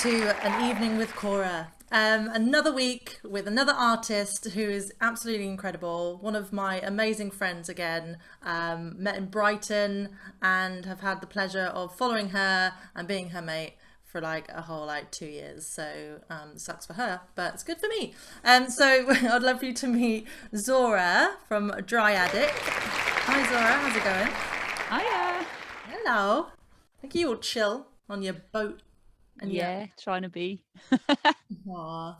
to An Evening with Cora. Another week with another artist who is absolutely incredible. One of my amazing friends again. Met in Brighton and have had the pleasure of following her and being her mate for like a whole 2 years. So sucks for her, but it's good for me. So I'd love you to meet Zora from Dryadic. Hi Zora, how's it going? Hiya. Hello. Think you all chill on your boat and your Yeah, trying to be. Aw.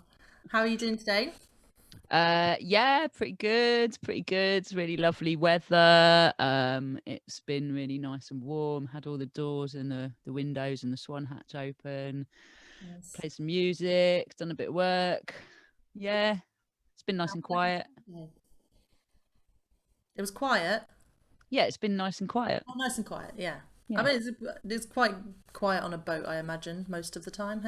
How are you doing today? Yeah, pretty good, pretty good. It's really lovely weather. It's been really nice and warm. Had all the doors and the windows and the swan hatch open. Yes. Played some music, done a bit of work. Yeah, it's been nice and quiet. Yeah. It was quiet. Yeah, it's been nice and quiet. Oh, nice and quiet. Yeah. I Yeah. mean, it's quite quiet on a boat, I imagine, most of the time.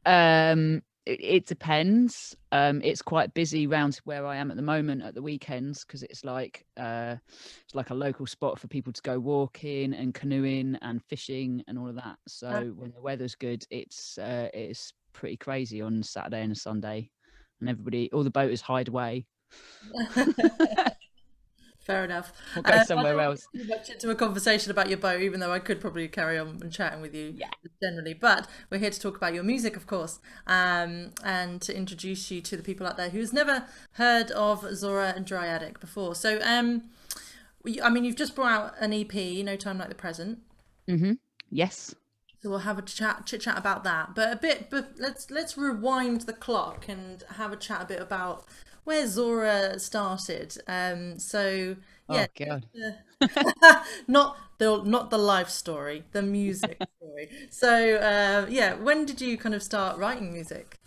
Hey. It depends. It's quite busy round where I am at the moment at the weekends because it's like a local spot for people to go walking and canoeing and fishing and all of that. Ah. So when the weather's good, it's pretty crazy on Saturday and a Sunday, and all the boaters hide away Fair enough. or go I don't somewhere want to else. get too much into a conversation about your boat, even though I could probably carry on and chatting with you Yeah. generally. But we're here to talk about your music, of course, and to introduce you to the people out there who's never heard of Zora and Dryadic before. So, I mean, you've just brought out an EP, No Time Like the Present. Mm-hmm. Yes. So we'll have a chit chat about that. But let's rewind the clock and have a chat a bit about where Zora started. So yeah, Oh God. not the life story, the music story. So yeah, when did you kind of start writing music?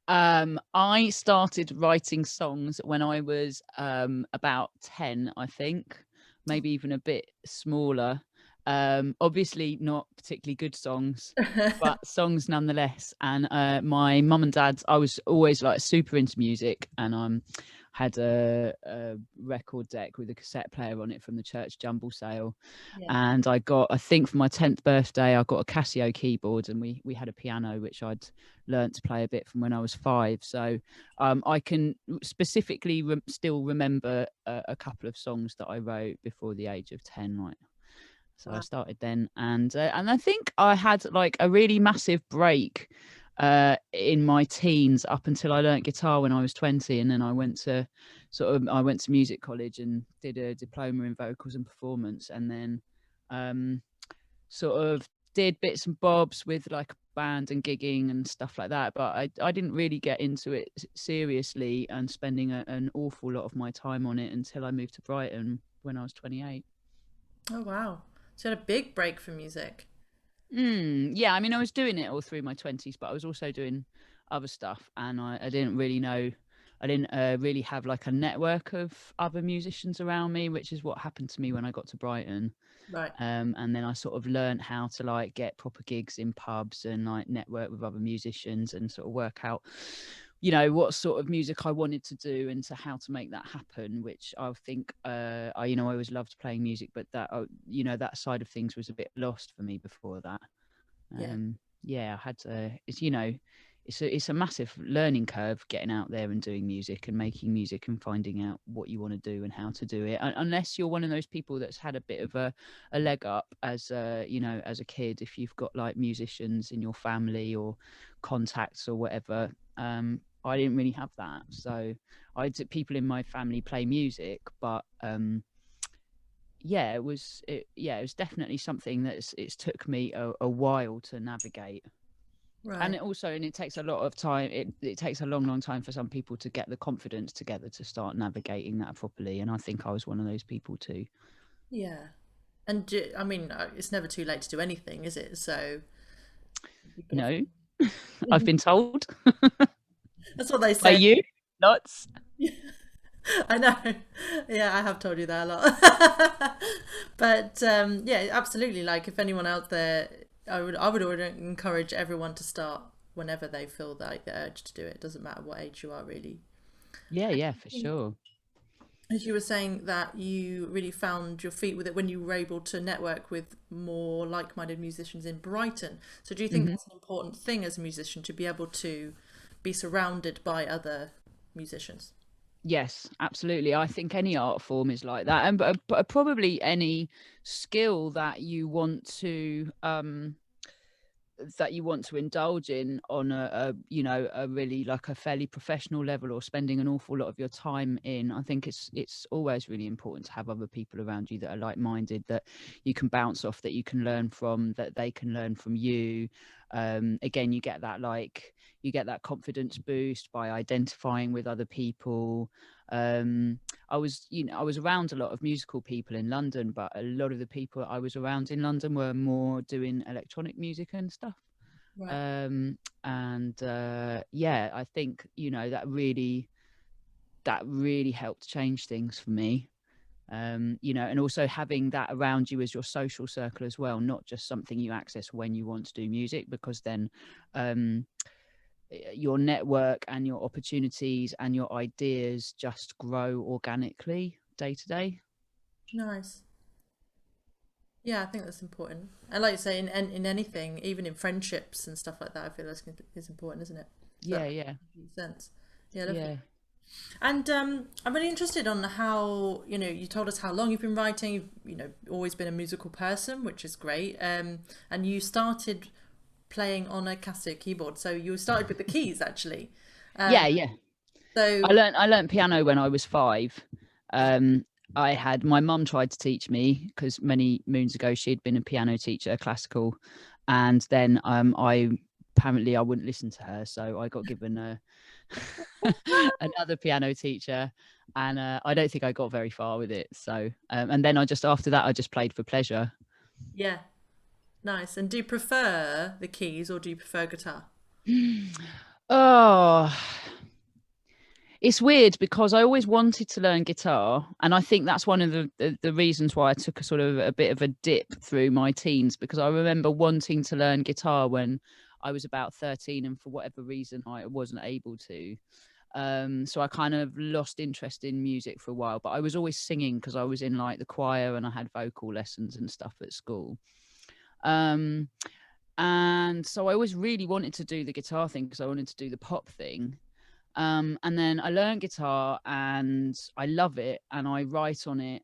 I started writing songs when I was about 10, I think, maybe even a bit smaller. Obviously not particularly good songs, but songs nonetheless. And my mum and dad, I was always like super into music, and had a record deck with a cassette player on it from the church jumble sale. Yeah. And I think for my 10th birthday, I got a Casio keyboard, and we had a piano which I'd learnt to play a bit from when I was 5. So I can specifically still remember a couple of songs that I wrote before the age of 10. Like, so I Wow. started then, and I think I had like a really massive break in my teens up until I learnt guitar when I was 20, and then I went to music college and did a diploma in vocals and performance, and then um, sort of did bits and bobs with like a band and gigging and stuff like that, but I didn't really get into it seriously and spending an awful lot of my time on it until I moved to Brighton when I was 28. Oh wow. So you had a big break from music. Yeah, I mean, I was doing it all through my 20s, but I was also doing other stuff, and I didn't really know, I didn't really have like a network of other musicians around me, which is what happened to me when I got to Brighton. Right. And then I sort of learned how to like get proper gigs in pubs and like network with other musicians and sort of work out, what sort of music I wanted to do and to how to make that happen. Which I think, I always loved playing music, but that side of things was a bit lost for me before that. Yeah. Yeah, I had to. It's a massive learning curve getting out there and doing music and making music and finding out what you want to do and how to do it. Unless you're one of those people that's had a bit of a leg up as as a kid, if you've got like musicians in your family or contacts or whatever. I didn't really have that, so I had people in my family play music, but it was definitely something it's took me a while to navigate. And Right. it takes a lot of time. It takes a long time for some people to get the confidence together to start navigating that properly, and I think I was one of those people too. Yeah. And I mean, it's never too late to do anything, is it? So you've got No, I've to. been told That's what they by say. you lots. I know. Yeah, I have told you that a lot. But yeah, absolutely. Like if anyone out there, I would encourage everyone to start whenever they feel like the urge to do it. Doesn't matter what age you are, really. Yeah, yeah, for sure. as you were saying that you really found your feet with it when you were able to network with more like-minded musicians in Brighton. So do you think Hmm. that's an important thing as a musician to be able to be surrounded by other musicians? Yes, absolutely. I think any art form is like that, and probably any skill that you want to indulge in on a really like a fairly professional level, or spending an awful lot of your time in. I think it's always really important to have other people around you that are like-minded, that you can bounce off, that you can learn from, that they can learn from you. Again, you get that confidence boost by identifying with other people. I was around a lot of musical people in London, but a lot of the people I was around in London were more doing electronic music and stuff. Right. And yeah, I think, that really helped change things for me. And also having that around you as your social circle as well, not just something you access when you want to do music, because then um, your network and your opportunities and your ideas just grow organically day to day. Nice. Yeah, I think that's important. And like you say, in anything, even in friendships and stuff like that, I feel like it's important, isn't it? So that Yeah, yeah, makes sense. Yeah, lovely. yeah. And I'm really interested on how, you told us how long you've been writing. You've, always been a musical person, which is great. And you started playing on a acoustic keyboard. So you started with the keys, actually. Um, Yeah, yeah. so, I learned piano when I was 5. Um, I had my mum tried to teach me, because many moons ago she'd been a piano teacher, classical, and then I wouldn't listen to her, so I got given another piano teacher, and I don't think I got very far with it. So and then after that I just played for pleasure. yeah, nice. And do you prefer the keys or do you prefer guitar? Oh, it's weird because I always wanted to learn guitar, and I think that's one of the reasons why I took a sort of a bit of a dip through my teens, because I remember wanting to learn guitar when I was about 13, and for whatever reason I wasn't able to. So I kind of lost interest in music for a while, but I was always singing because I was in like the choir and I had vocal lessons and stuff at school. Um, and so I always really wanted to do the guitar thing because I wanted to do the pop thing. And then I learned guitar and I love it, and I write on it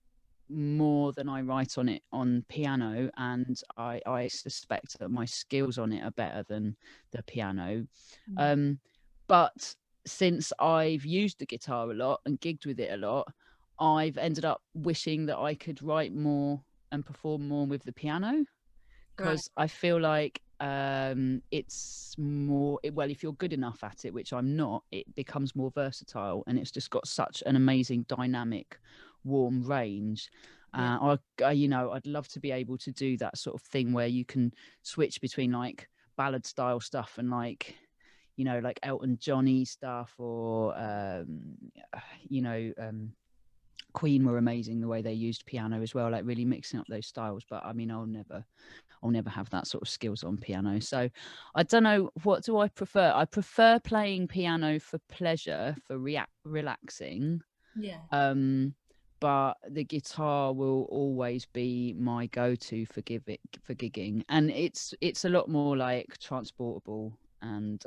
more than I write on it on piano, and I suspect that my skills on it are better than the piano. Mm. Um, but since I've used the guitar a lot and gigged with it a lot, I've ended up wishing that I could write more and perform more with the piano, Right. because I feel like it's more well, if you're good enough at it, which I'm not, it becomes more versatile, and it's just got such an amazing dynamic, warm range. Yeah. I'd love to be able to do that sort of thing where you can switch between like ballad style stuff and like Elton Johnny stuff, or you know Queen were amazing the way they used piano as well, like really mixing up those styles. But I mean, I'll never have that sort of skills on piano. So I don't know, what do I prefer? I prefer playing piano for pleasure, for relaxing. Yeah. Um, but the guitar will always be my go-to for gigging, and it's a lot more like transportable, and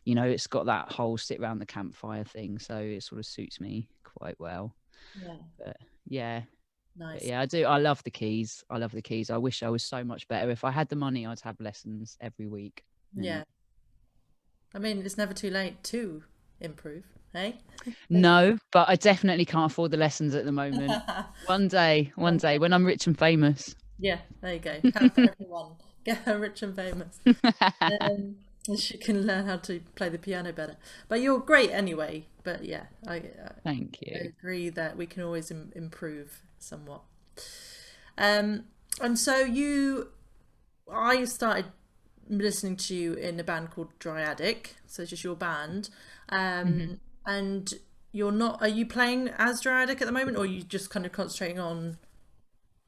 it's got that whole sit around the campfire thing, so it sort of suits me quite well. Yeah. But yeah, but Nice. yeah, I do. I love the keys. I love the keys. I wish I was so much better. If I had the money, I'd have lessons every week. Yeah. I mean, it's never too late to improve, hey? No, but I definitely can't afford the lessons at the moment. One One day day. when I'm rich and famous. Yeah, there you go. Pound for everyone. Get her rich and famous. Um, and she can learn how to play the piano better. But you're great anyway. But yeah, Thank I you. agree that we can always improve somewhat. Um, and so I started listening to you in a band called Dryadic, so it's just your band. Hmm. And are you playing as Dryadic at the moment, or are you just kind of concentrating on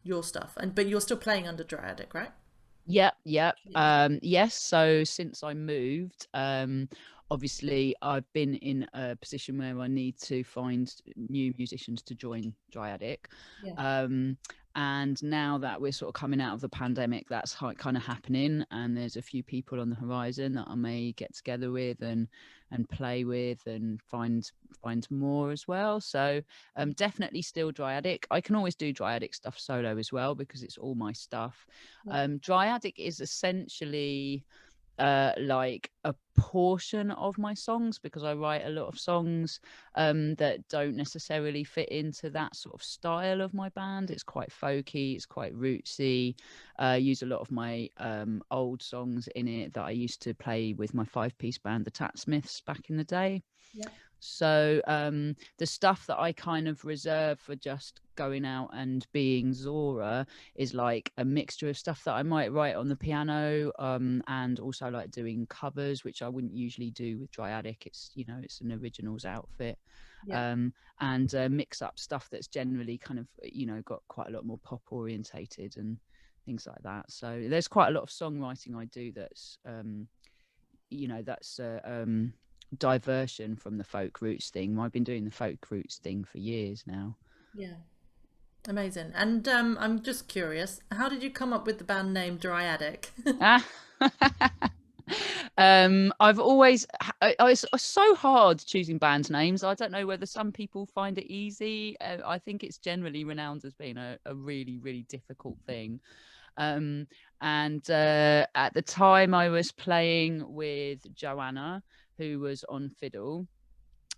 your stuff? But you're still playing under Dryadic, right? Yep, yep. Yeah. Yes. So since I moved, obviously I've been in a position where I need to find new musicians to join Dryadic. Yeah. And now that we're sort of coming out of the pandemic, that's kind of happening, and there's a few people on the horizon that I may get together with and play with and find more as well. So definitely still Dryadic. I can always do Dryadic stuff solo as well because it's all my stuff. Yeah. Dryadic is essentially like a portion of my songs, because I write a lot of songs that don't necessarily fit into that sort of style of my band. It's quite folky, it's quite rootsy. I use a lot of my old songs in it that I used to play with my 5-piece band, the Tatsmiths, back in the day. Yeah. So the stuff that I kind of reserve for just going out and being Zora is like a mixture of stuff that I might write on the piano, and also like doing covers, which I wouldn't usually do with Dryadic. It's, you know, it's an originals outfit. Yeah. And mix up stuff that's generally kind of, you know, got quite a lot more pop orientated and things like that. So there's quite a lot of songwriting I do that's you know, that's diversion from the folk roots thing. I've been doing the folk roots thing for years now. Yeah. Amazing. And I'm just curious, how did you come up with the band name Dryadic? Ah. I've always it's so hard choosing band names. I don't know whether some people find it easy. I think it's generally renowned as being a really, really difficult thing. And at the time I was playing with Joanna, who was on fiddle,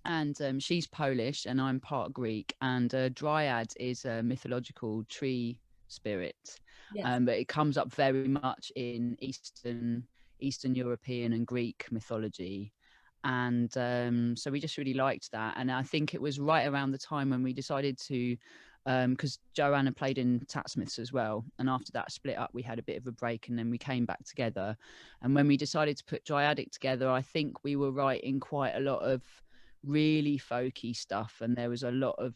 and she's Polish and I'm part Greek, and Dryad is a mythological tree spirit, Yes. but it comes up very much in Eastern European and Greek mythology. And so we just really liked that, and I think it was right around the time when we decided to, because Joanna played in Tatsmiths as well, and after that split up we had a bit of a break and then we came back together. And when we decided to put Dryadic together, I think we were writing quite a lot of really folky stuff, and there was a lot of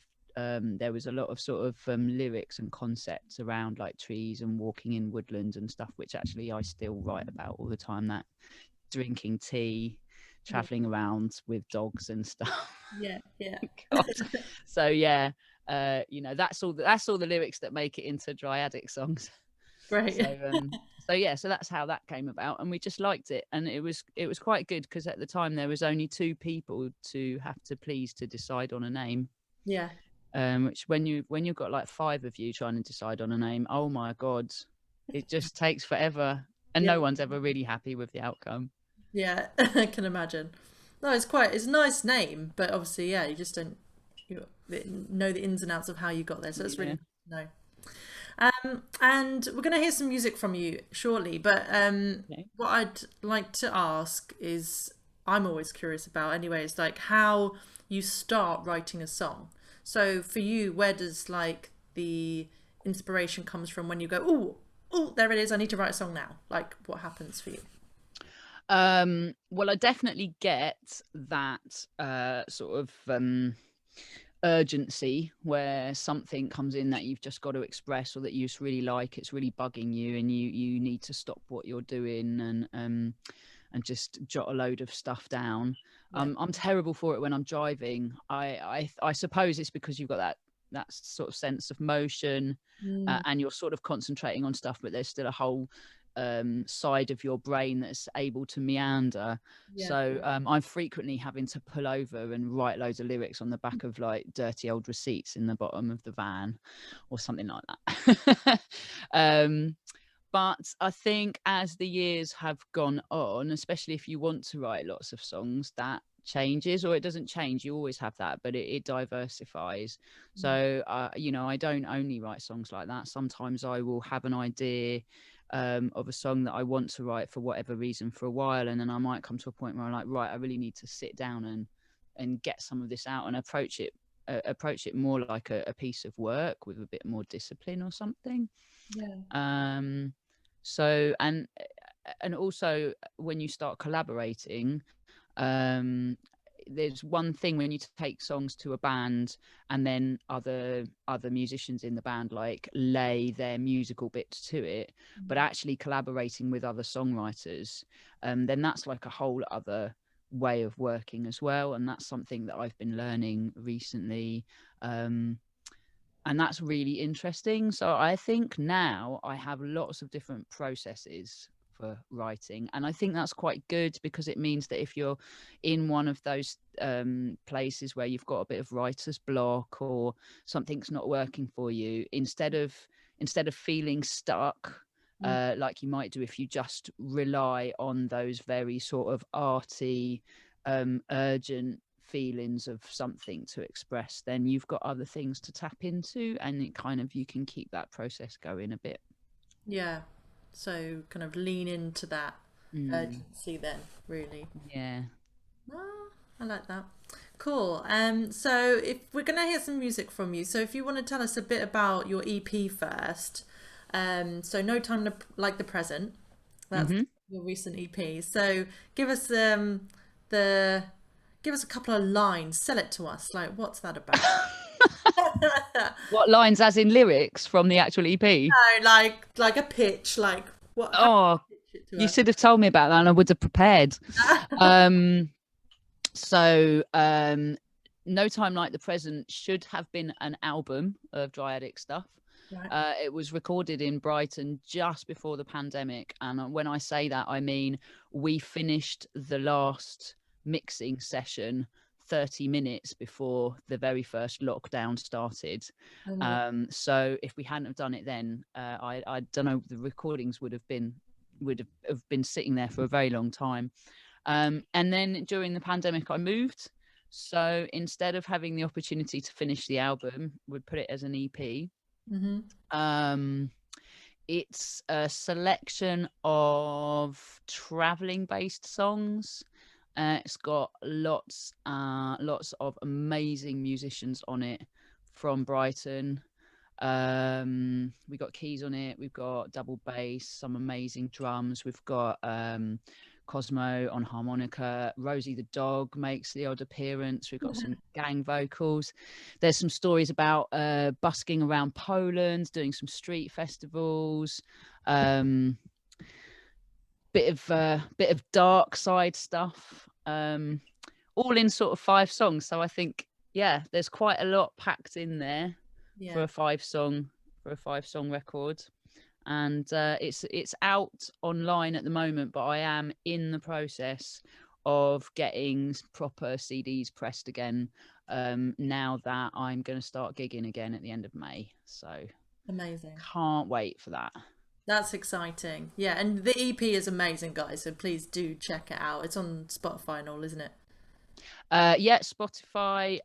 sort of lyrics and concepts around like trees and walking in woodlands and stuff, which actually I still write about all the time, that drinking tea, Yeah. traveling around with dogs and stuff. Yeah. Yeah. God. So yeah, you know, that's all the lyrics that make it into Dryadic songs. Great. So yeah, so that's how that came about, and we just liked it, and it was quite good because at the time there was only 2 people to have to please to decide on a name. Yeah. Which when you've got like 5 of you trying to decide on a name, oh my god, it just takes forever, and Yeah. no one's ever really happy with the outcome. Yeah. I can imagine. No, it's a nice name, but obviously, yeah, you just don't you know the ins and outs of how you got there. So it's really Yeah. good to know. And we're going to hear some music from you shortly, but Okay. what I'd like to ask is, I'm always curious about anyway, is like how you start writing a song. So for you, where does like the inspiration comes from when you go, oh, there it is, I need to write a song now? Like what happens for you? Well, I definitely get that sort of urgency where something comes in that you've just got to express, or that you just really like, it's really bugging you, and you need to stop what you're doing and just jot a load of stuff down. Yeah. I'm terrible for it when I'm driving. I suppose it's because you've got that sort of sense of motion, Mm, and you're sort of concentrating on stuff, but there's still a whole side of your brain that's able to meander. yeah. So I'm frequently having to pull over and write loads of lyrics on the back of like dirty old receipts in the bottom of the van or something like that. But I think as the years have gone on, especially if you want to write lots of songs, that changes, or it doesn't change. You always have that, but it diversifies. Mm, So, you know, I don't only write songs like that. Sometimes I will have an idea of a song that I want to write for whatever reason for a while, and then I might come to a point where I'm like, right, I really need to sit down and get some of this out and approach it more like a piece of work with a bit more discipline or something. yeah. um so and also when you start collaborating, um there's one thing when you take songs to a band and then other musicians in the band like lay their musical bits to it, but Mm, actually collaborating with other songwriters, then that's like a whole other way of working as well, and that's something that I've been learning recently, and that's really interesting. So I think now I have lots of different processes for writing, and I think that's quite good, because it means that if you're in one of those places where you've got a bit of writer's block or something's not working for you, instead of feeling stuck, like you might do if you just rely on those very sort of arty, urgent feelings of something to express, then you've got other things to tap into, and it kind of, you can keep that process going a bit. Yeah. So kind of lean into that urgency then, really. Yeah. Ah, I like that. Cool. So if we're gonna hear some music from you, so if you want to tell us a bit about your EP first. So No Time Like the Present. That's your recent EP. So give us the give us a couple of lines. Sell it to us. Like, what's that about? What lines, as in lyrics from the actual EP? No, like a pitch. Like what? How Oh, do you pitch it you to should have told me about that and I would have prepared. us? So No Time Like the Present should have been an album of Dryadic stuff. Right. It was recorded in Brighton just before the pandemic, and when I say that, I mean we finished the last mixing session 30 minutes before the very first lockdown started. Oh my So if we hadn't have done it then, I don't know, the recordings would have been sitting there for a very long time. And then during the pandemic, I moved. So instead of having the opportunity to finish the album, we'd put it as an EP. It's a selection of traveling based songs. It's got lots of amazing musicians on it from Brighton. We got keys on it, we've got double bass, some amazing drums, we've got Cosmo on harmonica, Rosie the dog makes the odd appearance, we've got some gang vocals. There's some stories about busking around Poland, doing some street festivals, bit of dark side stuff, all in sort of 5 songs. So I think, yeah, there's quite a lot packed in there for a 5-song record. And it's out online at the moment, but I am in the process of getting proper CDs pressed again, now that I'm going to start gigging again at the end of May. So amazing. can't wait for that. That's exciting. Yeah, and the EP is amazing, guys. So please do check it out. It's on Spotify and all, isn't it? Yeah, Spotify,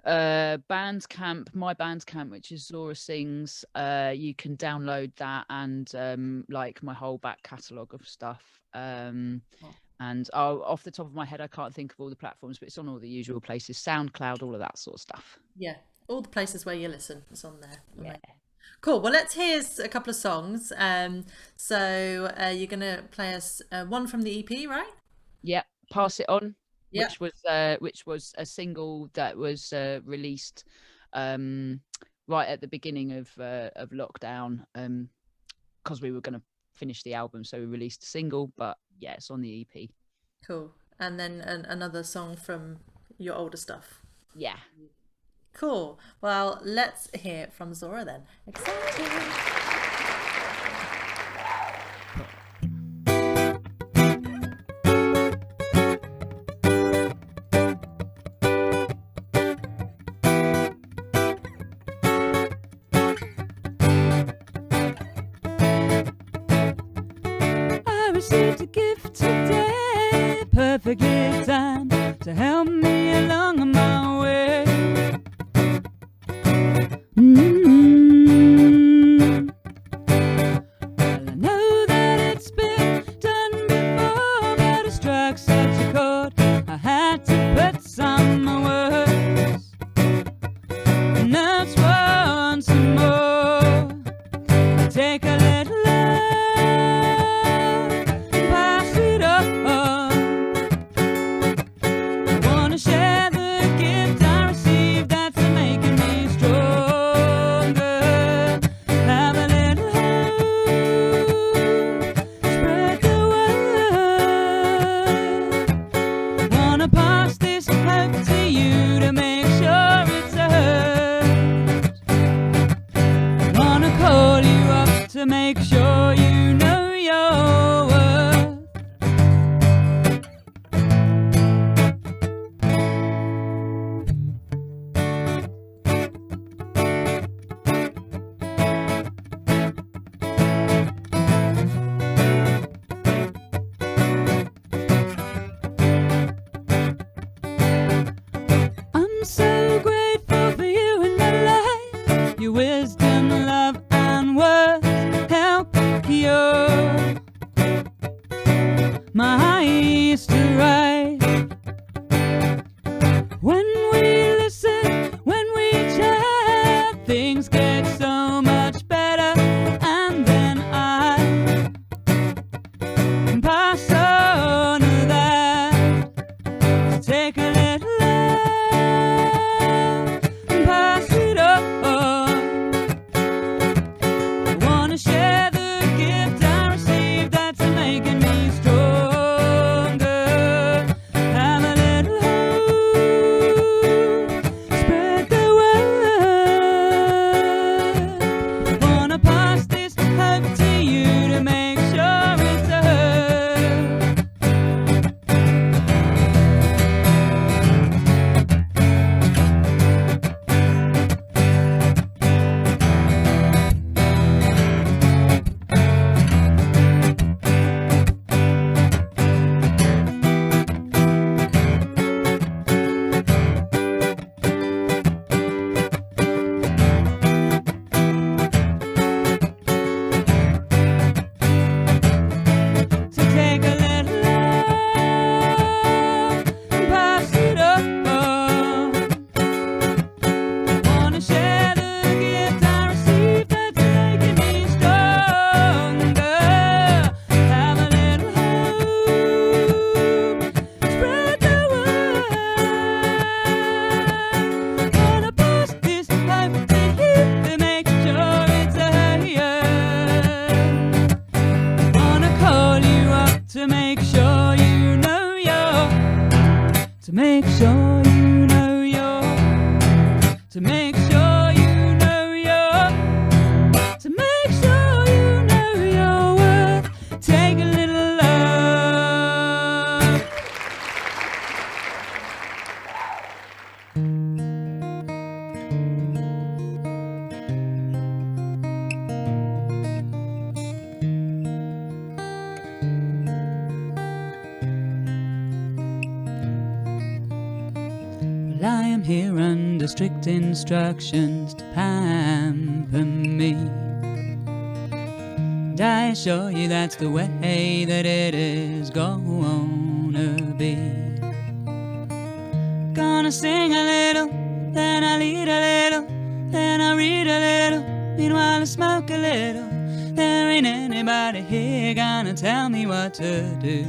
Bandcamp, my Bandcamp, which is Zora Sings. You can download that and like my whole back catalogue of stuff. And off the top of my head, I can't think of all the platforms, but it's on all the usual places, SoundCloud, all of that sort of stuff. Yeah, all the places where you listen, it's on there. Yeah. Cool. Well, let's hear a couple of songs. So you're gonna play us one from the EP, right? Yeah, Pass It On. Yeah. Which was a single that was released right at the beginning of lockdown, because we were going to finish the album, so we released a single. But yeah, it's on the EP. Cool. And then another song from your older stuff. Yeah. Cool. Well, let's hear it from Zora then. Exciting. Received a gift today, perfectly timed to help me along my way. Well, I know that it's been done before, but it struck such a chord, I had to put some words, and that's once more. Take a little to make sure you know your worth. I'm so grateful for you in my life. Your wisdom, love, and words help cure my eyes to right. When we listen, when we chat, things get so much better. And then I pass on to that. So take a little love and pass it on. I wanna share the gift I received that's making me stronger. Have a little hope, spread the word. Wanna pass this hope to you to make sure it's heard. So take a little love and pass it on. Wanna share the gift I received that's making me stronger. Have a little hope, spread the word. Wanna pass this hope to you to make sure it's heard. Wanna call you up to make sure you know your, to make sure you know your, to make sure you know your, to make sure you know your worth. Take a little love. Well, I am here under strict instructions to pamper me. And I assure you that's the way that it is gonna be. Gonna sing a little, then I lead a little, then I read a little, meanwhile I smoke a little. There ain't anybody here gonna tell me what to do.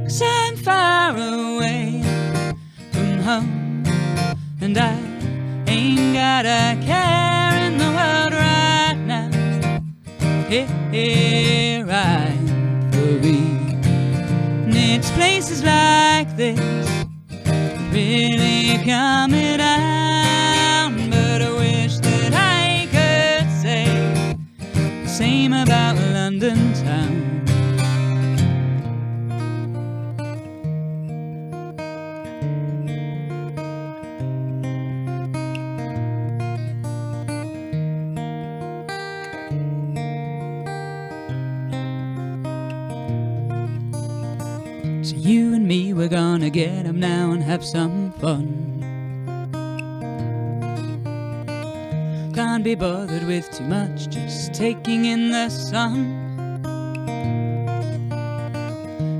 'Cause I'm far away from home, and I ain't got a care in the world right now. Here I'm free. And it's places like this that really calm me down. But I wish that I could say the same about London town. So you and me, we're gonna get 'em now and have some fun. Can't be bothered with too much, just taking in the sun.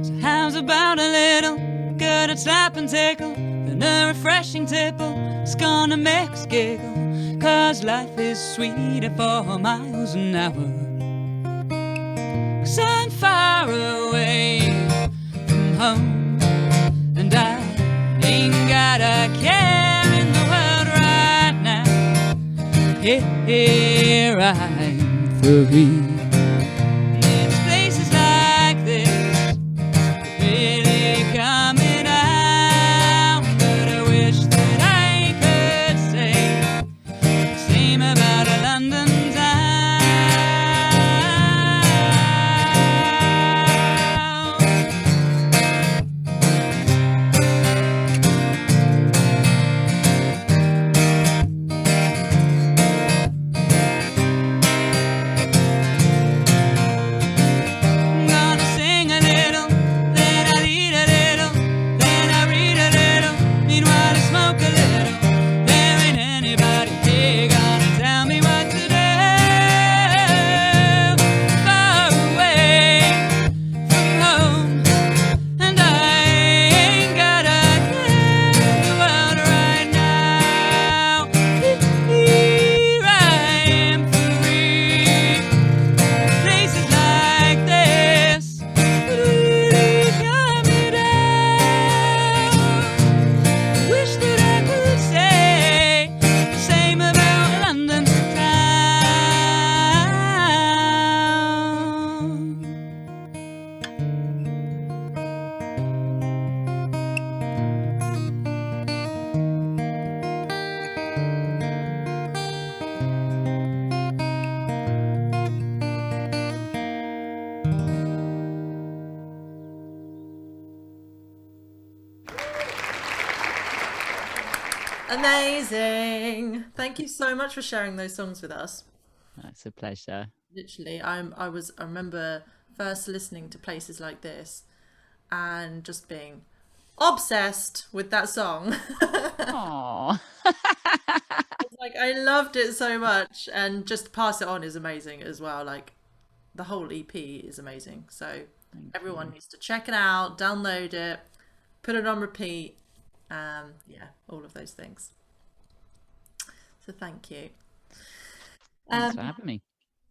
So how's about a little good at slap and tickle, and a refreshing tipple? It's gonna make us giggle, 'cause life is sweeter for miles an hour. 'Cause I'm far away from home, and I ain't got a care in the world right now. Here I'm free. And it's places like this that really calm me down. But I wish that I could say the same about a London town. Amazing. Thank you so much for sharing those songs with us. That's a pleasure. Literally, I remember first listening to Places Like This and just being obsessed with that song. Aww. Like I loved it so much, and just Pass It On is amazing as well. Like the whole EP is amazing. So everyone needs to check it out, download it, put it on repeat. Yeah, all of those things. So thank you. Thanks for having me.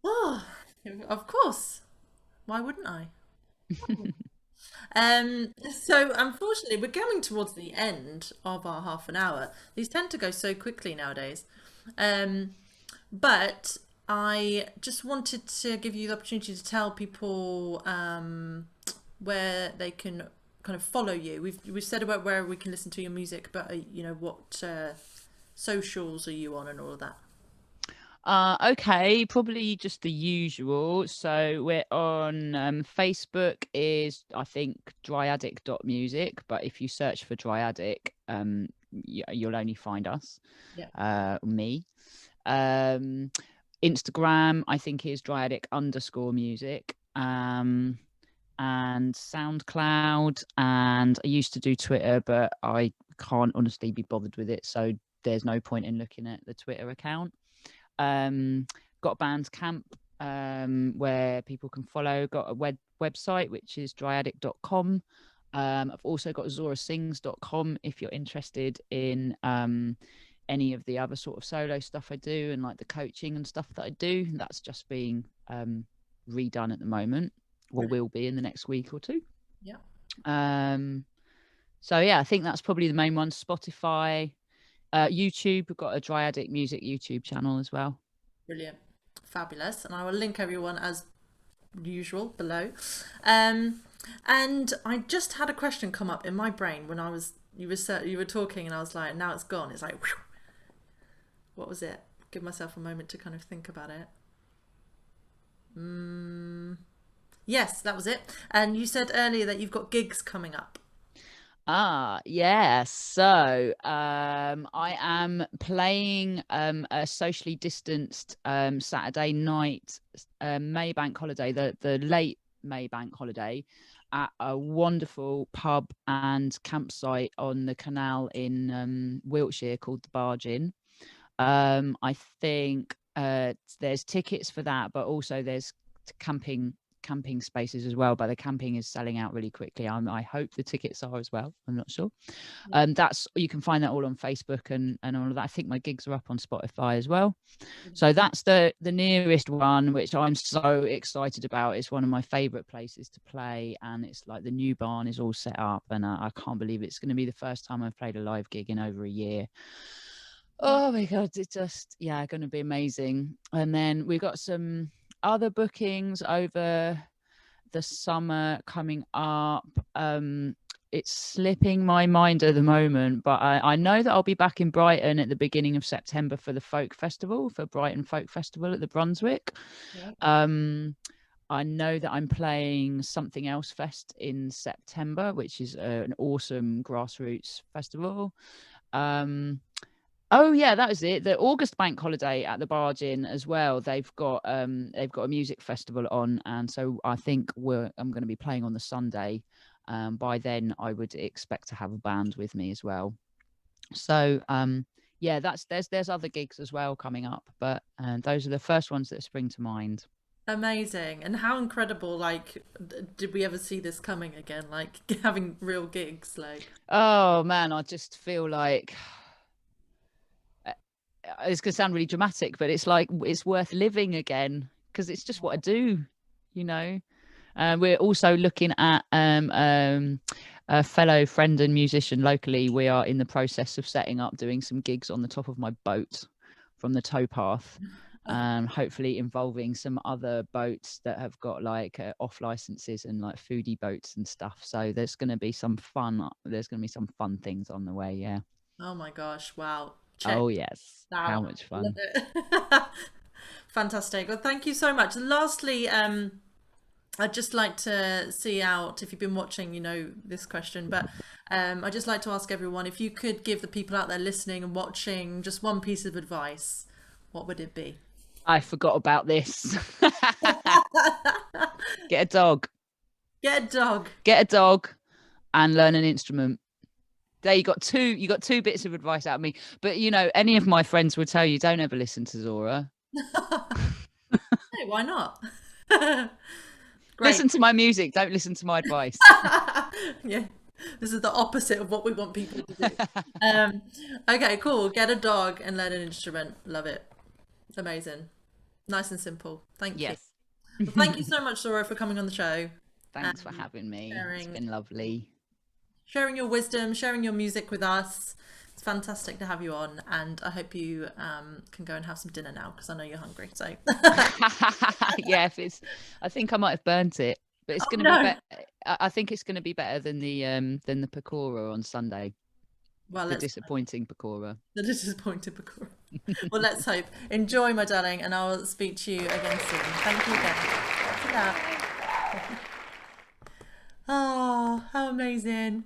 Oh, of course. Why wouldn't I? So unfortunately, we're going towards the end of our half an hour. These tend to go so quickly nowadays. But I just wanted to give you the opportunity to tell people where they can kind of follow you. We've said about where we can listen to your music, but you know, what socials are you on and all of that? Okay, probably just the usual. So we're on Facebook is I think Dryadic.music, but if you search for Dryadic, you'll only find us. Yeah. Me. Instagram I think is Dryadic_music. And SoundCloud, and I used to do Twitter, but I can't honestly be bothered with it, so there's no point in looking at the Twitter account. Got Bandcamp where people can follow, got a website which is Dryadic.com. I've also got zorasings.com if you're interested in any of the other sort of solo stuff I do and like the coaching and stuff that I do. That's just being redone at the moment, or will be in the next week or two. Yeah. So yeah, I think that's probably the main one. Spotify, YouTube, we've got a Dryadic music YouTube channel as well. Brilliant. Fabulous. And I will link everyone as usual below. And I just had a question come up in my brain when you were talking, and I was like, now it's gone. It's like, whew. What was it? Give myself a moment to kind of think about it. Yes, that was it. And you said earlier that you've got gigs coming up. Yeah. So I am playing a socially distanced Saturday night May Bank holiday, the late May Bank holiday, at a wonderful pub and campsite on the canal in Wiltshire called the Barge Inn. I think there's tickets for that, but also there's camping spaces as well, but the camping is selling out really quickly. I hope the tickets are as well. I'm not sure. That's, you can find that all on Facebook and all of that. I think my gigs are up on Spotify as well. So that's the nearest one, which I'm so excited about. It's one of my favorite places to play, and it's like the new barn is all set up, and I can't believe it's going to be the first time I've played a live gig in over a year. Oh my god, it's just going to be amazing. And then we've got some other bookings over the summer coming up. It's slipping my mind at the moment, but I know that I'll be back in Brighton at the beginning of September for the folk festival, for Brighton Folk Festival at the Brunswick. I know that I'm playing Something Else Fest in September, which is an awesome grassroots festival. Oh yeah, that was it. The August bank holiday at the Barge Inn as well. They've got a music festival on, and so I think I'm going to be playing on the Sunday. By then, I would expect to have a band with me as well. So yeah, there's other gigs as well coming up, but those are the first ones that spring to mind. Amazing. And how incredible, like, did we ever see this coming again? Like having real gigs, like. Oh man, I just feel like it's going to sound really dramatic, but it's like it's worth living again because it's just what I do, you know. We're also looking at a fellow friend and musician locally. We are in the process of setting up doing some gigs on the top of my boat from the towpath, hopefully involving some other boats that have got like off licenses and like foodie boats and stuff. So there's going to be some fun things on the way. Yeah. Oh my gosh, wow. Check. Oh yes, how much fun. Love it. Fantastic. Well, thank you so much. Lastly, I'd just like to see out, if you've been watching, you know this question, but I'd just like to ask everyone if you could give the people out there listening and watching just one piece of advice, what would it be? I forgot about this. Get a dog. Get a dog. Get a dog and learn an instrument. There you got two bits of advice out of me. But you know, any of my friends would tell you don't ever listen to Zora. Hey, why not? Great. Listen to my music, don't listen to my advice. Yeah, this is the opposite of what we want people to do. Okay, cool. Get a dog and learn an instrument. Love it. Amazing. Nice and simple. Thank you. Yes. Well, thank you so much, Zora, for coming on the show. Thanks for having me. It's been lovely. Sharing your wisdom, sharing your music with us. It's fantastic to have you on, and I hope you can go and have some dinner now because I know you're hungry. So Yeah, I think I might have burnt it, but it's going to be better. I think it's going to be better than the pakora on Sunday. Well, the disappointing pakora. The disappointing pakora. Well, let's hope. Enjoy, my darling, and I'll speak to you again soon. Thank you again. Oh, how amazing.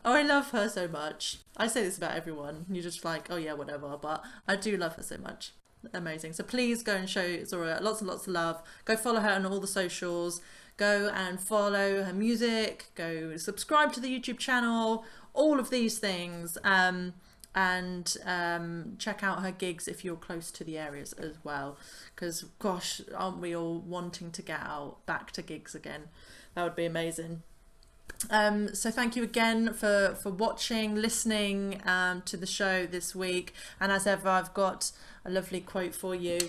Oh, I love her so much. I say this about everyone. You're just like, oh yeah, whatever. But I do love her so much. Amazing. So please go and show Zora lots and lots of love. Go follow her on all the socials. Go and follow her music. Go subscribe to the YouTube channel. All of these things. And check out her gigs if you're close to the areas as well. Because, gosh, aren't we all wanting to get out back to gigs again? That would be amazing. So thank you again for watching, listening to the show this week, and as ever I've got a lovely quote for you.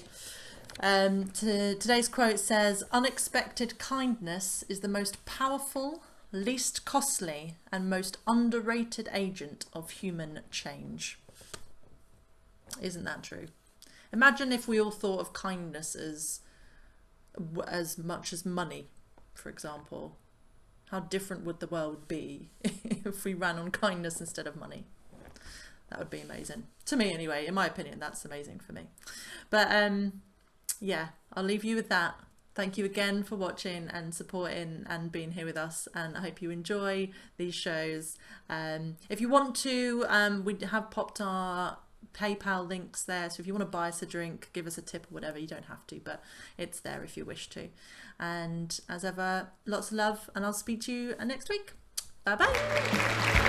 Today's quote says, "Unexpected kindness is the most powerful, least costly and most underrated agent of human change." Isn't that true? Imagine if we all thought of kindness as much as money, for example. How different would the world be if we ran on kindness instead of money? That would be amazing. To me anyway, in my opinion, that's amazing for me. But yeah, I'll leave you with that. Thank you again for watching and supporting and being here with us, and I hope you enjoy these shows. If you want to, we have popped our PayPal links there, so if you want to buy us a drink, give us a tip or whatever, you don't have to, but it's there if you wish to. And as ever, lots of love, and I'll speak to you next week. Bye bye.